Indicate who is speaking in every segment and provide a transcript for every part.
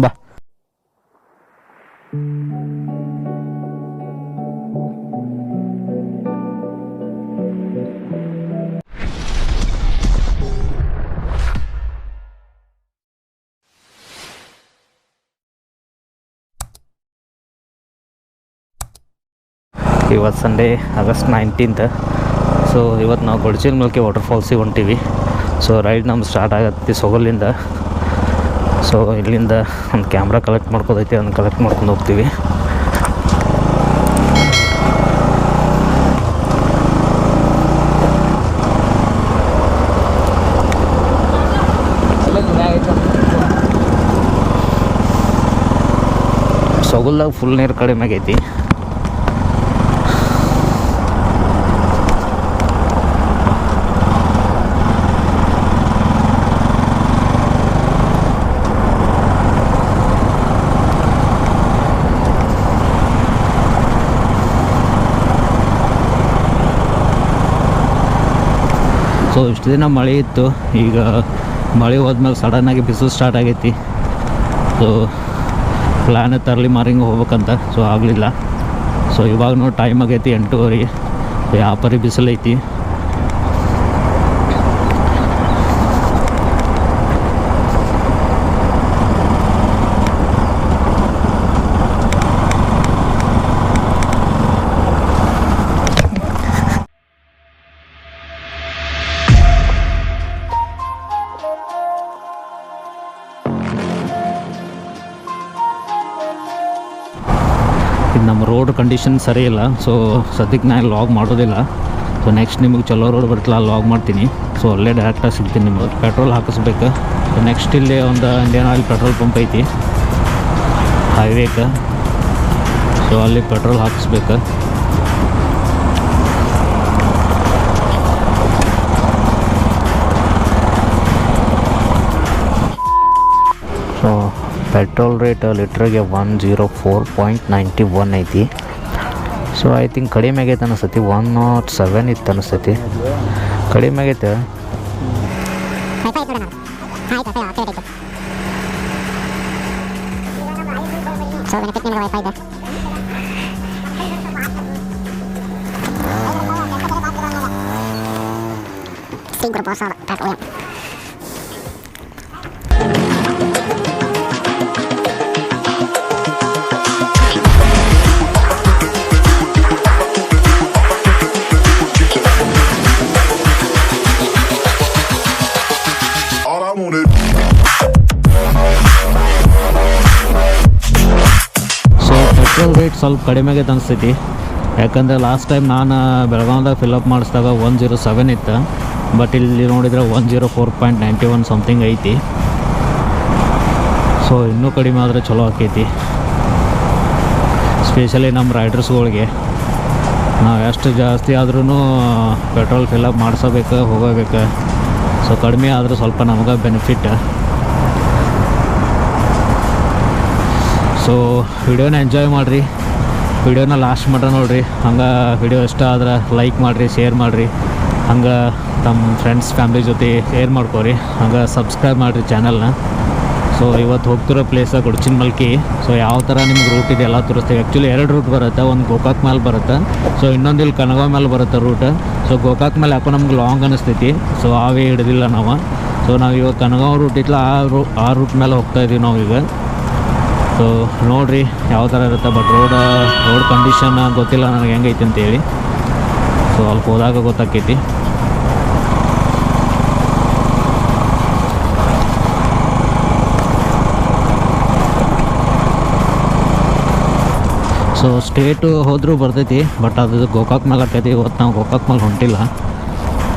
Speaker 1: ಬಾ. ಇವತ್ತು Sunday August 19th. So ಇವತ್ತು ನಾವು ಗೊಡಚಿನಮಲ್ಕಿ ವಾಟರ್ಫಾಲ್ಸಿಗೆ ಹೊಂಟೀವಿ. ಸೊ ರೈಡ್ ನಮ್ದು ಸ್ಟಾರ್ಟ್ ಆಗತ್ತೆ ಸೊಗಲಿಂದ. ಸೊ ಇಲ್ಲಿಂದ ಒಂದು ಕ್ಯಾಮ್ರಾ ಕಲೆಕ್ಟ್ ಮಾಡ್ಕೋದೈತಿ, ಅದನ್ನು ಕಲೆಕ್ಟ್ ಮಾಡ್ಕೊಂಡು ಹೋಗ್ತೀವಿ. ಸೊಗಲ್ದಾಗ ಫುಲ್ ನೀರು ಕಡಿಮೆ ಆಗೈತಿ. ಸೊ ಇಷ್ಟು ದಿನ ಮಳೆ ಇತ್ತು, ಈಗ ಮಳೆ ಹೋದ್ಮೇಲೆ ಸಡನ್ನಾಗಿ ಬಿಸಿಲು ಸ್ಟಾರ್ಟ್ ಆಗೈತಿ. ಸೊ ಪ್ಲ್ಯಾನ್ ಇತ್ತು ಅರ್ಲಿ ಮಾರ್ನಿಂಗ್ ಹೋಗ್ಬೇಕಂತ, ಸೊ ಆಗಲಿಲ್ಲ. ಸೊ ಇವಾಗ ಟೈಮ್ ಆಗೈತಿ 8:30. ಯಾವ ಪರಿ ಬಿಸಿಲು ಐತಿ. ಇದು ನಮ್ಮ ರೋಡ್ ಕಂಡೀಷನ್ ಸರಿ ಇಲ್ಲ. ಸೊ ಸದ್ಯಕ್ಕೆ ನಾನು ಲಾಗ್ ಮಾಡೋದಿಲ್ಲ. ಸೊ ನೆಕ್ಸ್ಟ್ ನಿಮಗೆ ಚಲೋ ರೋಡ್ ಬರ್ತಲ್ಲ ಲಾಗ್ ಮಾಡ್ತೀನಿ. ಸೊ ಅಲ್ಲೇ ಡೈರೆಕ್ಟಾಗಿ ಸಿಗ್ತೀನಿ ನಿಮಗೆ. ಪೆಟ್ರೋಲ್ ಹಾಕಿಸ್ಬೇಕು. ಸೊ ನೆಕ್ಸ್ಟ್ ಇಲ್ಲಿ ಒಂದು ಇಂಡಿಯನ್ ಆಯಿಲ್ ಪೆಟ್ರೋಲ್ ಪಂಪ್ ಐತಿ ಹೈವೇಗೆ. ಸೊ ಅಲ್ಲಿ ಪೆಟ್ರೋಲ್ ಹಾಕಿಸ್ಬೇಕು. ಸೊ ಪೆಟ್ರೋಲ್ ರೇಟ್ ಲೀಟ್ರಿಗೆ 104.91 ಐತಿ. ಸೊ ಐ ಥಿಂಕ್ ಕಡಿಮೆ ಆಗೈತೆ ಅನಿಸ್ತೈತಿ. 107 ಇತ್ತು ಅನಿಸ್ತೈತಿ. ಕಡಿಮೆ ಆಗೈತೆ. ಪೆಟ್ರೋಲ್ ರೇಟ್ ಸ್ವಲ್ಪ ಕಡಿಮೆ ಆಗೈತೆ ಅನಿಸ್ತೈತಿ. ಯಾಕಂದರೆ ಲಾಸ್ಟ್ ಟೈಮ್ ನಾನು ಬೆಳಗಾವ್ದಾಗ ಫಿಲ್ಅಪ್ ಮಾಡಿಸಿದಾಗ 107 ಇತ್ತು. ಬಟ್ ಇಲ್ಲಿ ನೋಡಿದರೆ 104.91 ಸಮಥಿಂಗ್ ಐತಿ. ಸೊ ಇನ್ನೂ ಕಡಿಮೆ ಆದರೆ ಚಲೋ ಆಕೈತಿ. ಸ್ಪೆಷಲಿ ನಮ್ಮ ರೈಡರ್ಸ್ಗಳಿಗೆ. ನಾವು ಎಷ್ಟು ಜಾಸ್ತಿ ಆದ್ರೂ ಪೆಟ್ರೋಲ್ ಫಿಲ್ಅಪ್ ಮಾಡಿಸಬೇಕು, ಹೋಗಬೇಕು. ಸೊ ಕಡಿಮೆ ಆದರೆ ಸ್ವಲ್ಪ ನಮಗೆ ಬೆನಿಫಿಟ್. ಸೊ ವಿಡಿಯೋನ ಎಂಜಾಯ್ ಮಾಡಿರಿ. ವಿಡಿಯೋನ ಲಾಸ್ಟ್ ಮಟ್ಟ ನೋಡಿರಿ. ಹಂಗೆ ವಿಡಿಯೋ ಇಷ್ಟ ಆದ್ರೆ ಲೈಕ್ ಮಾಡಿರಿ, ಶೇರ್ ಮಾಡಿರಿ. ಹಂಗೆ ತಮ್ಮ ಫ್ರೆಂಡ್ಸ್ ಫ್ಯಾಮ್ಲಿ ಜೊತೆ ಶೇರ್ ಮಾಡ್ಕೊರಿ. ಹಂಗೆ ಸಬ್ಸ್ಕ್ರೈಬ್ ಮಾಡಿರಿ ಚಾನಲ್ನ. ಸೊ ಇವತ್ತು ಹೋಗ್ತಿರೋ ಪ್ಲೇಸ ಗೊಡಚಿನಮಲ್ಕಿ. ಸೊ ಯಾವ ಥರ ನಿಮ್ಗೆ ರೂಟ್ ಇದೆ ಎಲ್ಲ ತೋರಿಸ್ತೀವಿ. ಆ್ಯಕ್ಚುಲಿ 2 ರೂಟ್ ಬರುತ್ತೆ. ಒಂದು ಗೋಕಾಕ್ ಮೇಲೆ ಬರುತ್ತೆ. ಸೊ ಇನ್ನೊಂದು ಇಲ್ಲಿ ಕನಗಾಂವ್ ಮೇಲೆ ಬರುತ್ತೆ ರೂಟ್. ಸೊ ಗೋಕಾಕ್ ಮೇಲೆ ಯಾಕೋ ನಮ್ಗೆ ಲಾಂಗ್ ಅನ್ನಿಸ್ತೈತಿ. ಸೊ ಅವೇ ಹಿಡಿದಿಲ್ಲ ನಾವು. ಸೊ ನಾವು ಇವಾಗ ಕನಗಾಂವ್ ರೂಟ್ ಇತ್ತಲ್ಲ ಆ ರೂಟ್ ಮೇಲೆ ಹೋಗ್ತಾಯಿದ್ದೀವಿ ನಾವು ಈಗ. ಸೊ ನೋಡಿರಿ ಯಾವ ಥರ ಇರುತ್ತೆ. ಬಟ್ ರೋಡ್ ಕಂಡೀಷನ್ ಗೊತ್ತಿಲ್ಲ ನನಗೆ ಹೆಂಗೈತಿ ಅಂತೇಳಿ. ಸೊ ಅಲ್ಲಿ ಹೋದಾಗ ಗೊತ್ತಾಕೈತಿ. ಸೊ ಸ್ಟೇಟು ಹೋದರೂ ಬರ್ತೈತಿ. ಬಟ್ ಅದು ಗೋಕಾಕ್ ಮೇಲೆ ಆಕೈತಿ. ಇವತ್ತು ನಾವು ಗೋಕಾಕ್ ಮೇಲೆ ಹೊಂಟಿಲ್ಲ.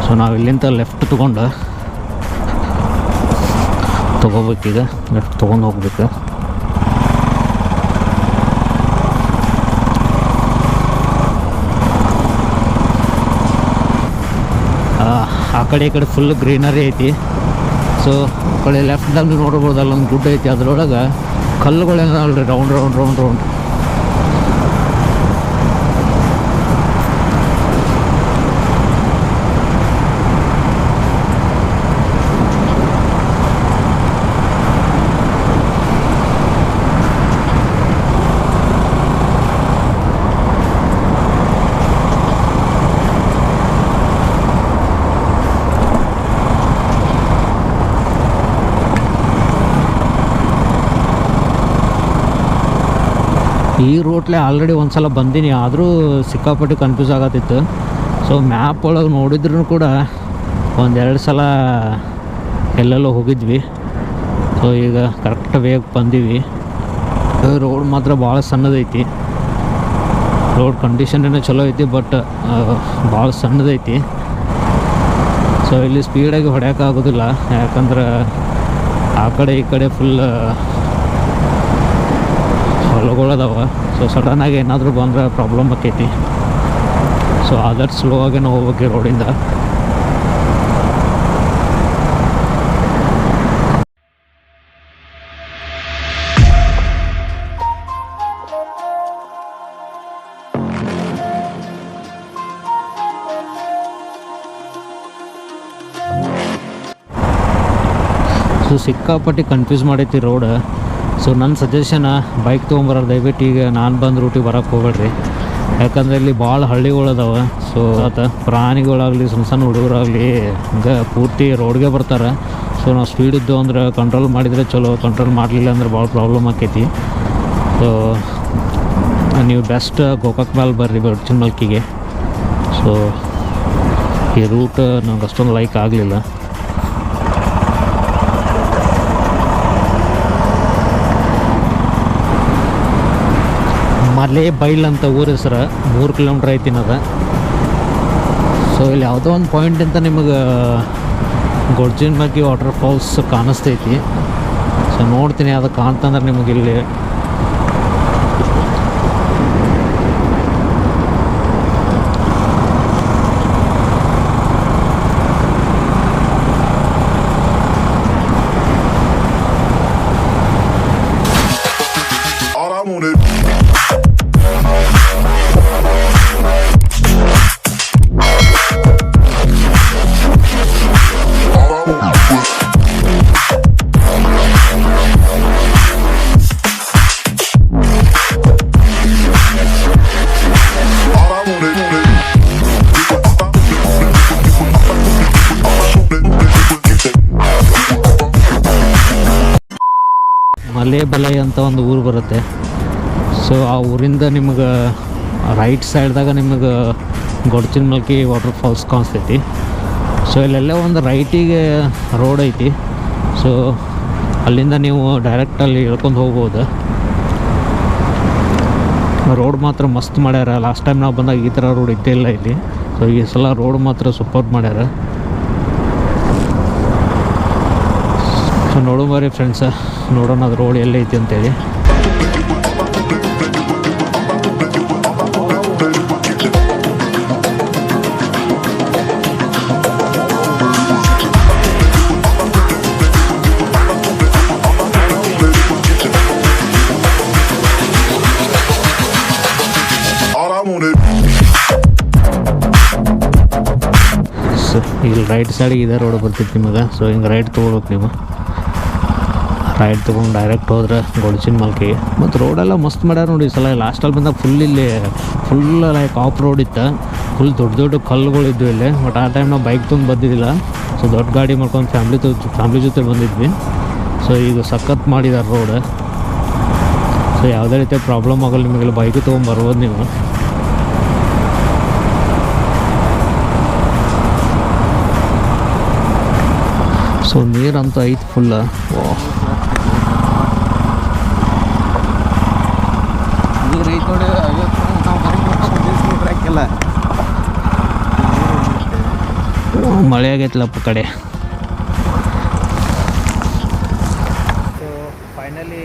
Speaker 1: ಸೊ ನಾವು ಇಲ್ಲಿಂದ ಲೆಫ್ಟ್ ತೊಗೋಬೇಕೀಗ. ಲೆಫ್ಟ್ ತೊಗೊಂಡು ಹೋಗ್ಬೇಕು. ಆ ಕಡೆ ಈ ಕಡೆ ಫುಲ್ ಗ್ರೀನರಿ ಐತಿ. ಸೊ ಆ ಕಡೆ ಲೆಫ್ಟ್ದಾಗ ನೋಡ್ಬೋದು, ಅಲ್ಲೊಂದು ಗುಡ್ಡ ಐತಿ. ಅದರೊಳಗೆ ಕಲ್ಲುಗಳೇನ ಅಲ್ರಿ ರೌಂಡ್ ರೌಂಡ್ ರೌಂಡ್ ರೌಂಡ್. ಈ ರೂಟ್ಲೆ ಆಲ್ರೆಡಿ ಒಂದು ಸಲ ಬಂದೀನಿ, ಆದರೂ ಸಿಕ್ಕಾಪಟ್ಟೆ ಕನ್ಫ್ಯೂಸ್ ಆಗತ್ತಿತ್ತು. ಸೊ ಮ್ಯಾಪ್ ಒಳಗೆ ನೋಡಿದ್ರೂ ಕೂಡ ಒಂದೆರಡು ಸಲ ಎಲ್ಲೆಲ್ಲೋ ಹೋಗಿದ್ವಿ. ಸೊ ಈಗ ಕರೆಕ್ಟ್ ವೇಗ ಬಂದೀವಿ. ರೋಡ್ ಮಾತ್ರ ಭಾಳ ಸಣ್ಣದೈತಿ, ರೋಡ್ ಕಂಡೀಷನ್ ಏನೋ ಚಲೋ ಐತಿ, ಬಟ್ ಭಾಳ ಸಣ್ಣದೈತಿ. ಸೊ ಇಲ್ಲಿ ಸ್ಪೀಡಾಗಿ ಹೊಡ್ಯೋಕ್ಕಾಗೋದಿಲ್ಲ, ಯಾಕಂದ್ರೆ ಆ ಕಡೆ ಈ ಕಡೆ ಫುಲ್ ಹೊಲಗಳದಾವ. ಸೊ ಸಡನ್ನಾಗಿ ಏನಾದರೂ ಬಂದ್ರೆ ಪ್ರಾಬ್ಲಮ್ ಆಕೈತಿ. ಸೊ ಆದಷ್ಟು ಸ್ಲೋ ಆಗೇ ನಾವು ಹೋಗ್ಬೇಕು ರೋಡಿಂದ. ಸೊ ಸಿಕ್ಕಾಪಟ್ಟಿ ಕನ್ಫ್ಯೂಸ್ ಮಾಡೈತಿ ರೋಡ್. ಸೊ ನನ್ನ ಸಜೆಷನ್ ಬೈಕ್ ತೊಗೊಂಬರೋರು ದಯವಿಟ್ಟು ಈಗ ನಾನು ಬಂದು ರೂಟಿಗೆ ಬರೋಕ್ಕೆ ಹೋಗ್ಬೇಡ್ರಿ, ಯಾಕಂದರೆ ಇಲ್ಲಿ ಭಾಳ ಹಳ್ಳಿಗಳದಾವೆ. ಸೊ ಅದು ಪ್ರಾಣಿಗಳಾಗಲಿ ಸಣ್ಣ ಸಣ್ಣ ಹುಡುಗರಾಗಲಿ ಹಂಗೆ ಪೂರ್ತಿ ರೋಡ್ಗೆ ಬರ್ತಾರೆ. ಸೊ ನಾವು ಸ್ಪೀಡ್ ಇದ್ದು ಅಂದ್ರೆ ಕಂಟ್ರೋಲ್ ಮಾಡಿದರೆ ಚಲೋ, ಕಂಟ್ರೋಲ್ ಮಾಡಲಿಲ್ಲ ಅಂದ್ರೆ ಭಾಳ ಪ್ರಾಬ್ಲಮ್ ಆಕೈತಿ. ಸೊ ನೀವು ಬೆಸ್ಟ್ ಗೋಕಾಕ್ ಮೇಲೆ ಬರ್ರಿ, ಬಡ್ಚಿನಮಲ್ಕಿಗೆ. ಸೊ ಈ ರೂಟ್ ನಂಗೆ ಅಷ್ಟೊಂದು ಲೈಕ್ ಆಗಲಿಲ್ಲ. ಮಲೆ ಬೈಲ್ ಅಂತ ಊರ ಹೆಸರು, 3 ಕಿಲೋಮೀಟ್ರ್ ಐತಿನದ. ಸೊ ಇಲ್ಲಿ ಯಾವುದೋ ಒಂದು ಪಾಯಿಂಟಿಂದ ನಿಮಗೆ ಗೊಡ್ಜಿನಮಲ್ಕಿ ವಾಟರ್ ಫಾಲ್ಸ್ ಕಾಣಿಸ್ತೈತಿ. ಸೊ ನೋಡ್ತೀನಿ, ಅದು ಕಾಣ್ತಂದ್ರೆ ನಿಮಗೆ ಇಲ್ಲಿ ಮಲೆಬಲೈ ಅಂತ ಒಂದು ಊರು ಬರುತ್ತೆ. ಸೊ ಆ ಊರಿಂದ ನಿಮಗೆ ರೈಟ್ ಸೈಡ್ದಾಗ ನಿಮಗೆ ಗೊಡ್ಚಿನಮಲ್ಕಿ ವಾಟರ್ ಫಾಲ್ಸ್ ಕಾಣಿಸ್ತೈತಿ. ಸೊ ಇಲ್ಲೆಲ್ಲ ಒಂದು ರೈಟಿಗೆ ರೋಡ್ ಐತಿ. ಸೊ ಅಲ್ಲಿಂದ ನೀವು ಡೈರೆಕ್ಟಲ್ಲಿ ಇಳ್ಕೊಂಡು ಹೋಗ್ಬೋದು. ರೋಡ್ ಮಾತ್ರ ಮಸ್ತ್ ಮಾಡ್ಯಾರ. ಲಾಸ್ಟ್ ಟೈಮ್ ನಾವು ಬಂದಾಗ ಈ ಥರ ರೋಡ್ ಇದ್ದೇ ಇಲ್ಲ ಇಲ್ಲಿ. ಸೊ ಈ ಸಲ ರೋಡ್ ಮಾತ್ರ ಸಪೋರ್ಟ್ ಮಾಡ್ಯಾರ. ಸೊ ನೋಡೋ ಬರ್ರಿ ಫ್ರೆಂಡ್ಸ, ನೋಡೋಣ ಅದು ರೋಡ್ ಎಲ್ಲೈತಿ ಅಂತೇಳಿ. ಸೊ ಇಲ್ಲಿ ರೈಟ್ ಸೈಡಿಗೆ ಇದೇ ರೋಡ್ ಬರ್ತೈತಿ ನಿಮಗೆ. ಸೊ ಹಿಂಗೆ ರೈಟ್ ತೊಗೊಳ್ಬೇಕು ನೀವು. ರೈಟ್ ತೊಗೊಂಡು ಡೈರೆಕ್ಟ್ ಹೋದ್ರೆ ಗೊಡ್ಚಿನಮಲ್ಕಿ. ಮತ್ತು ರೋಡೆಲ್ಲ ಮಸ್ತ್ ಮಾಡ್ಯಾರ ನೋಡಿ ಈ ಸಲ. ಲಾಸ್ಟಲ್ಲಿ ಬಂದಾಗ ಫುಲ್ ಇಲ್ಲಿ ಫುಲ್ ಲೈಕ್ ಆಫ್ ರೋಡ್ ಇತ್ತು, ಫುಲ್ ದೊಡ್ಡ ದೊಡ್ಡ ಕಲ್ಲುಗಳಿದ್ವು ಇಲ್ಲಿ. ಬಟ್ ಆ ಟೈಮ್ ನಾವು ಬೈಕ್ ತೊಗೊಂಡು ಬಂದಿದ್ದಿಲ್ಲ. ಸೊ ದೊಡ್ಡ ಗಾಡಿ ಮಾಡ್ಕೊಂಡು ಫ್ಯಾಮ್ಲಿ ಜೊತೆ ಬಂದಿದ್ವಿ. ಸೊ ಈಗ ಸಖತ್ ಮಾಡಿದ್ದಾರೆ ರೋಡ್. ಸೊ ಯಾವುದೇ ರೀತಿಯ ಪ್ರಾಬ್ಲಮ್ ಆಗಲ್ಲ ನಿಮಗೆಲ್ಲ, ಬೈಕ್ ತೊಗೊಂಬರ್ಬೋದು ನೀವು. ಸೊ ನೀರಂತೂ ಐತೆ ಫುಲ್ಲ.
Speaker 2: ನೀರು ಐತೆ ನೋಡಿ. ಹಾಕಿಲ್ಲ,
Speaker 1: ಮಳೆ ಆಗೈತಲಪ್ಪ ಕಡೆ.
Speaker 3: ಸೊ ಫೈನಲಿ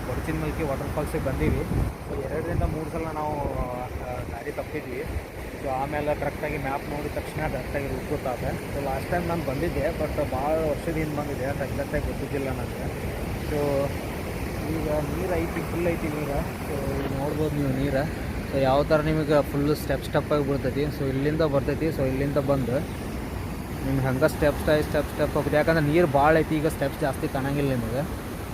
Speaker 3: ಗೊಡ್ಚಿನಮಲ್ಕಿ ವಾಟರ್ ಫಾಲ್ಸಿಗೆ ಬಂದೀವಿ. ಸೊ 2-3 ಸಲ ನಾವು ದಾರಿ ತಪ್ಪಿದ್ವಿ. ಸೊ ಆಮೇಲೆ ಕರೆಕ್ಟಾಗಿ ಮ್ಯಾಪ್ ನೋಡಿದ ತಕ್ಷಣ ಕರೆಕ್ಟಾಗಿ ರೂಟ್ ಗೊತ್ತಾಗುತ್ತೆ. ಸೊ ಲಾಸ್ಟ್ ಟೈಮ್ ನಾನು ಬಂದಿದ್ದೆ, ಬಟ್ ಭಾಳ ವರ್ಷದ ಹಿಂದೆ ಬಂದಿದ್ದೆ, ಅದು ಎಕ್ಸಾಕ್ಟಾಗಿ ಗೊತ್ತಿದ್ದಿಲ್ಲ ನನಗೆ. ಸೊ ಈಗ ನೀರು ಐತಿ, ಫುಲ್ ಐತಿ ನೀರು. ಸೊ ಈಗ ನೋಡ್ಬೋದು ನೀವು ನೀರು. ಸೊ ಯಾವ ಥರ ನಿಮಗೆ ಫುಲ್ಲು ಸ್ಟೆಪ್ಪಾಗಿ ಬರ್ತೈತಿ. ಸೊ ಇಲ್ಲಿಂದ ಬರ್ತೈತಿ. ಸೊ ಇಲ್ಲಿಂದ ಬಂದು ನಿಮ್ಗೆ ಹಂಗೆ ಸ್ಟೆಪ್ ಹೋಗುತ್ತೆ, ಯಾಕಂದ್ರೆ ನೀರು ಭಾಳ ಐತಿ. ಈಗ ಸ್ಟೆಪ್ಸ್ ಜಾಸ್ತಿ ಕಾಣಂಗಿಲ್ಲ ನಿಮಗೆ.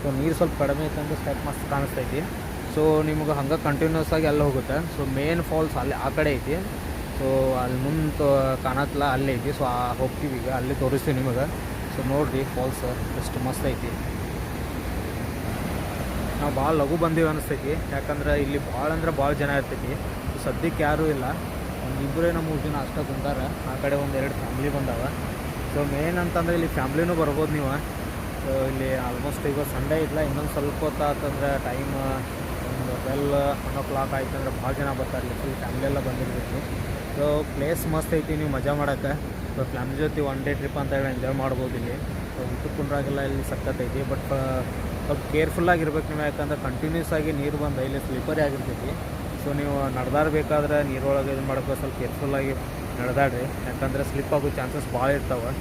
Speaker 3: ಸೊ ನೀರು ಸ್ವಲ್ಪ ಕಡಿಮೆ ಐತಂದ್ರೆ ಸ್ಟೆಪ್ ಮಸ್ತ್ ಕಾಣಿಸ್ತೈತಿ. ಸೊ ನಿಮಗೆ ಹಂಗೆ ಕಂಟಿನ್ಯೂಸ್ ಆಗಿ ಎಲ್ಲ ಹೋಗುತ್ತೆ. ಸೊ ಮೇನ್ ಫಾಲ್ಸ್ ಅಲ್ಲಿ ಆ ಕಡೆ ಐತಿ. ಸೊ ಅಲ್ಲಿ ಮುಂದೆ ಕಾಣತ್ತಲ್ಲ, ಅಲ್ಲೇ ಐತಿ. ಸೊ ಹೋಗ್ತೀವಿ ಈಗ, ಅಲ್ಲಿ ತೋರಿಸ್ತೀವಿ ನಿಮಗೆ. ಸೊ ನೋಡಿರಿ ಫಾಲ್ಸ್ ಎಷ್ಟು ಮಸ್ತ್ ಐತಿ. ನಾವು ಭಾಳ ಲಘು ಬಂದೀವಿ ಅನಿಸ್ತೈತಿ. ಯಾಕಂದ್ರೆ ಇಲ್ಲಿ ಭಾಳ ಅಂದ್ರೆ ಭಾಳ ಜನ ಇರ್ತೈತಿ. ಸದ್ಯಕ್ಕೆ ಯಾರೂ ಇಲ್ಲ, ಒಂದು 2-3 ಜನ ಅಷ್ಟೇ ಕುಂತಾರ. ಆ ಕಡೆ 1-2 ಫ್ಯಾಮ್ಲಿ ಬಂದಾವ. ಸೊ ಮೇನ್ ಅಂತಂದರೆ ಇಲ್ಲಿ ಫ್ಯಾಮ್ಲಿನೂ ಬರ್ಬೋದು ನೀವು. ಸೊ ಇಲ್ಲಿ ಆಲ್ಮೋಸ್ಟ್ ಈಗ ಸಂಡೇ ಇಲ್ಲ, ಇನ್ನೊಂದು ಸ್ವಲ್ಪ ಹೊತ್ತು ಆತಂದ್ರೆ ಟೈಮ್ ಒಂದು 12-1 o'clock ಆಯ್ತು ಅಂದ್ರೆ ಭಾಳ ಜನ ಬರ್ತಾರೆ. ಇಲ್ಲಿ ಫುಲ್ ಫ್ಯಾಮ್ಲಿ ಎಲ್ಲ ಬಂದಿರ್ತೈತಿ. ಸೊ ಪ್ಲೇಸ್ ಮಸ್ತ್ ಐತಿ, ನೀವು ಮಜಾ ಮಾಡೋಕ್ಕೆ. ಸೊ ಫ್ಯಾಮ್ಲಿ ಜೊತೆ 1 day ಟ್ರಿಪ್ ಅಂತ ಹೇಳಿ ಎಂಜಾಯ್ ಮಾಡ್ಬೋದು ಇಲ್ಲಿ. ಸೊ ಊಟಕ್ಕೆ ಕುಂಡ್ರಾಗೆಲ್ಲ ಇಲ್ಲಿ ಸಖತ್ತೈತಿ. ಬಟ್ ಸ್ವಲ್ಪ ಕೇರ್ಫುಲ್ಲಾಗಿರ್ಬೇಕು ನೀವು, ಯಾಕಂದ್ರೆ ಕಂಟಿನ್ಯೂಸ್ ಆಗಿ ನೀರು ಬಂದು ಇಲ್ಲಿ ಸ್ಲಿಪ್ಪರಿ ಆಗಿರ್ತೈತಿ. ಸೊ ನೀವು ನಡೆದಾಡಬೇಕಾದ್ರೆ ನೀರೊಳಗೆ ಇದು ಮಾಡೋಕ್ಕೆ ಸ್ವಲ್ಪ ಕೇರ್ಫುಲ್ಲಾಗಿ ನಡೆದಾಡ್ರಿ, ಯಾಕಂದರೆ ಸ್ಲಿಪ್ ಆಗೋ ಚಾನ್ಸಸ್ ಭಾಳ ಇರ್ತಾವೆ.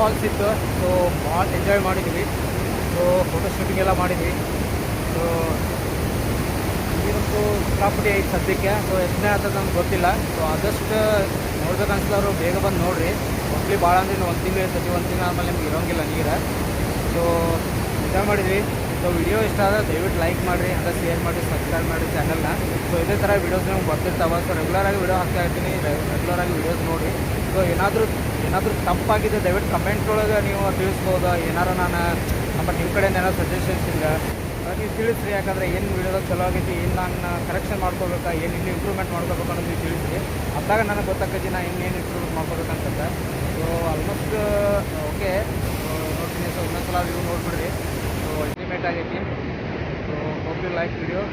Speaker 3: ಫಾಲ್ಸ್ ಇತ್ತು. ಸೊ ಭಾಳ ಎಂಜಾಯ್ ಮಾಡಿದ್ವಿ. ಸೊ ಫೋಟೋ ಶೂಟಿಂಗ್ ಎಲ್ಲ ಮಾಡಿದ್ವಿ. ಸೊ ಈಗಂತೂ ಸಿಕ್ಕಾಪಟ್ಟಿ ಐತೆ ಸದ್ಯಕ್ಕೆ. ಸೊ ಎಷ್ಟನೇ ಆಗ್ತದೆ ನಮ್ಗೆ ಗೊತ್ತಿಲ್ಲ. ಸೊ ಆದಷ್ಟು ನೋಡ್ಬೇಕು ಅನ್ಸಿದವರು ಬೇಗ ಬಂದು ನೋಡಿರಿ. ಮೋಸ್ಟ್ಲಿ ಭಾಳ ಅಂದರೆ ಒಂದು ತಿಂಗಳು ಇರ್ತೈತಿ, ಒಂದು ತಿಂಗಳು ಆದಮೇಲೆ ನಿಮ್ಗೆ ಇರೋಂಗಿಲ್ಲ ನೀರು. ಸೊ ಎಂಜಾಯ್ ಮಾಡಿದ್ವಿ. ಸೊ ವಿಡಿಯೋ ಇಷ್ಟ ಆದರೆ ದಯವಿಟ್ಟು ಲೈಕ್ ಮಾಡಿರಿ, ಹಂಗೆ ಶೇರ್ ಮಾಡಿ, ಸಬ್ಸ್ಕ್ರೈಬ್ ಮಾಡಿ ಚಾನಲ್ನ. ಸೊ ಇದೇ ಥರ ವೀಡಿಯೋಸ್ ನಮ್ಗೆ ಬರ್ತಿರ್ತಾವೆ. ಸೊ ರೆಗ್ಯುಲರಾಗಿ ವೀಡಿಯೋ ಹಾಕ್ತಾ ಇರ್ತೀನಿ, ರೆಗ್ಯುಲರಾಗಿ ವೀಡಿಯೋಸ್ ನೋಡಿ. ಸೊ ಏನಾದರೂ ತಪ್ಪಾಗಿದೆ ದಯವಿಟ್ಟು ಕಮೆಂಟ್ ಒಳಗೆ ನೀವು ತಿಳಿಸ್ಬೋದು. ಏನಾರು ನಾನು ನಿಮ್ಮ ಕಡೆಯಿಂದ ಏನಾದ್ರು ಸಜೆಷನ್ಸ್ ಇಲ್ಲ ನೀವು ತಿಳಿಸ್ರಿ. ಯಾಕಂದರೆ ಏನು ವೀಡಿಯೋದಾಗ ಚಲೋ ಆಗೈತಿ, ಏನು ನಾನು ಕರೆಕ್ಷನ್ ಮಾಡ್ಕೋಬೇಕಾ, ಏನು ಇನ್ನೂ ಇಂಪ್ರೂವ್ಮೆಂಟ್ ಮಾಡ್ಕೋಬೇಕು ಅನ್ನೋದು ನೀವು ತಿಳಿಸ್ರಿ. ಅದಾಗ ನನಗೆ ಗೊತ್ತಾಗೈತಿ ನಾ ಇನ್ನೇನು ಇಂಪ್ರೂವ್ಮೆಂಟ್ ಮಾಡ್ಕೋಬೇಕಂತಂದ್ರೆ. ಸೊ ಆಲ್ಮೋಸ್ಟ್ ಓಕೆ ನೋಡ್ತೀನಿ. ಸೊ ಇನ್ನೊಂದು ಸಲ ನೀವು ನೋಡ್ಬಿಡ್ರಿ. ಸೊ ಅಲ್ಟಿಮೇಟ್ ಆಗೈತಿ. So hope you like video.